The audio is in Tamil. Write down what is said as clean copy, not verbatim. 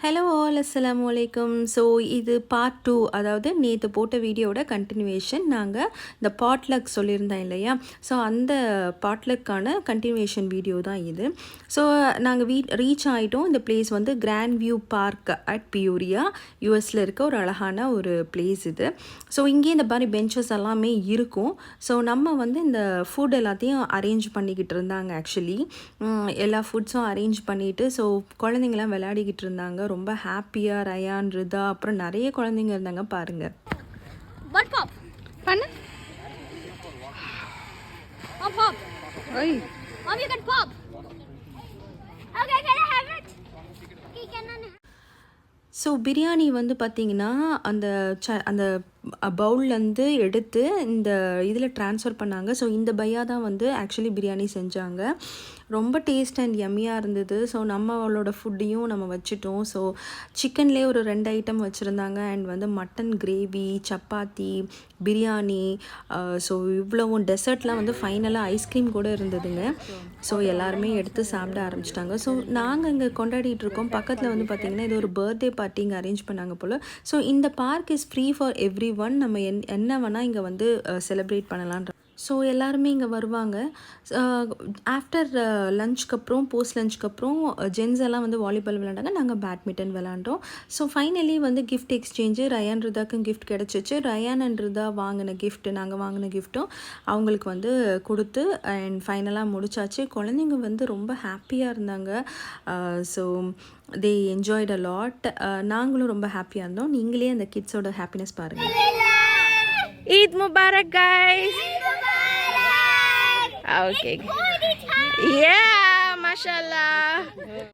ஹலோ ஆல் அஸ்ஸலாமு அலைக்கும். ஸோ இது பார்ட் 2, அதாவது நேற்று போட்ட வீடியோட கண்டினியூவேஷன். நாங்கள் இந்த பாட்லக் சொல்லியிருந்தேன் இல்லையா, ஸோ அந்த பாட்லக்கான கண்டினியூவேஷன் வீடியோ தான் இது. ஸோ நாங்கள் ரீச் ஆகிட்டோம். இந்த பிளேஸ் வந்து Grand View Park at Peoria, யூஎஸில் இருக்க ஒரு அழகான ஒரு பிளேஸ் இது. ஸோ இங்கே இந்த மாதிரி பெஞ்சஸ் எல்லாமே இருக்கும். ஸோ நம்ம வந்து இந்த ஃபுட் எல்லாத்தையும் அரேஞ்ச் பண்ணிக்கிட்டு இருந்தாங்க. ஆக்சுவலி எல்லா ஃபுட்ஸும் அரேஞ்ச் பண்ணிவிட்டு, ஸோ குழந்தைங்களாம் விளையாடிக்கிட்டு இருந்தாங்க. ரொம்ப ஹாப்பியாக ரயான், ரிதா, அப்புறம் நிறைய குழந்தைங்க இருந்தாங்க பாருங்க. ஸோ பிரியாணி வந்து பார்த்திங்கன்னா அந்த பவுல்லேருந்து எடுத்து இந்த இதில் ட்ரான்ஸ்ஃபர் பண்ணாங்க. ஸோ இந்த பையா தான் வந்து ஆக்சுவலி பிரியாணி செஞ்சாங்க. ரொம்ப டேஸ்ட் அண்ட் யம்மியாக இருந்தது. ஸோ நம்மளோட ஃபுட்டையும் நம்ம வச்சுட்டோம். ஸோ சிக்கன்லேயே ஒரு 2 ஐட்டம் வச்சுருந்தாங்க. அண்ட் வந்து mutton gravy, chapati, biryani, so இவ்வளவும் டெசர்ட்லாம் வந்து ஃபைனலாக ஐஸ்கிரீம் கூட இருந்ததுங்க. ஸோ எல்லாருமே எடுத்து சாப்பிட ஆரம்பிச்சிட்டாங்க. ஸோ நாங்கள் இங்கே கொண்டாடிட்டு இருக்கோம். பக்கத்தில் வந்து பார்த்திங்கன்னா இது ஒரு பர்த்டே பார்ட்டி இங்கே அரேஞ்ச் பண்ணாங்க போல். ஸோ இந்த park is free for every one. நம்ம என்ன வேணால் இங்கே வந்து செலிப்ரேட் பண்ணலான்ற. ஸோ எல்லாருமே இங்கே வருவாங்க. ஆஃப்டர் லஞ்சுக்கு அப்புறம், போஸ்ட் லஞ்சுக்கு அப்புறம் ஜென்ஸ் எல்லாம் வந்து வாலிபால் விளையாண்டாங்க. நாங்கள் பேட்மிண்டன் விளையாண்டோம். ஸோ ஃபைனலி வந்து கிஃப்ட் எக்ஸ்சேஞ்சு, ரயான் ரிதாக்கும் கிஃப்ட் கிடச்சிச்சு. ரயான் அண்ட் ரிதா வாங்கின கிஃப்ட்டு, நாங்கள் வாங்கின கிஃப்ட்டும் அவங்களுக்கு வந்து கொடுத்து அண்ட் ஃபைனலாக முடிச்சாச்சு. குழந்தைங்க வந்து ரொம்ப ஹாப்பியாக இருந்தாங்க. So they enjoyed a lot. நாங்களும் ரொம்ப ஹாப்பியாக இருந்தோம். நீங்களே அந்த கிட்ஸோட ஹாப்பினஸ் பாருங்கள். Eid Mubarak, guys. Okay. Yeah, mashallah.